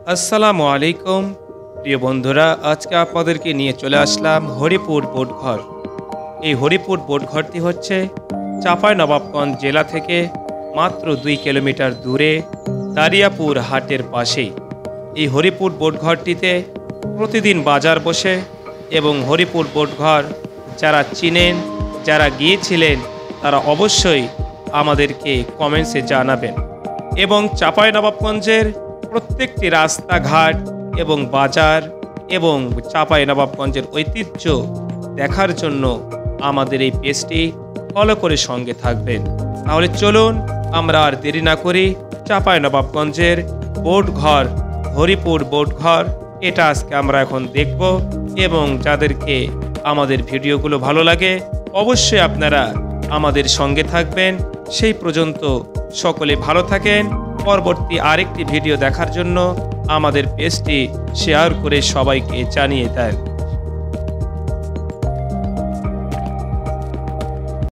আসসালামু আলাইকুম প্রিয় বন্ধুরা, আজকে আপনাদেরকে নিয়ে চলে আসলাম হরিপুর বোটঘর। এই হরিপুর বোটঘরটি হচ্ছে চাঁপাইনবাবগঞ্জ জেলা থেকে মাত্র 2 কিলোমিটার দূরে দারিয়াপুর হাটের পাশেই। এই হরিপুর বোটঘরটিতে প্রতিদিন বাজার বসে এবং হরিপুর বোটঘর যারা চিনেন, যারা গিয়েছিলেন, তারা অবশ্যই আমাদেরকে কমেন্টসে জানাবেন। এবং চাঁপাইনবাবগঞ্জের প্রত্যেকটি রাস্তাঘাট এবং বাজার এবং চাঁপাইনবাবগঞ্জের ঐতিহ্য দেখার জন্য আমাদের এই পেজটি ফলো করে সঙ্গে থাকবেন। তাহলে চলুন আমরা আর দেরি না করি, চাঁপাইনবাবগঞ্জের বোটঘর, হরিপুর বোটঘর, এটা আজকে আমরা এখন দেখব। এবং যাদেরকে আমাদের ভিডিওগুলো ভালো লাগে অবশ্যই আপনারা আমাদের সঙ্গে থাকবেন। সেই পর্যন্ত সকলে ভালো থাকেন। পরবর্তী আরেকটি ভিডিও দেখার জন্য আমাদের পেজটি শেয়ার করে সবাইকে জানিয়ে দেন।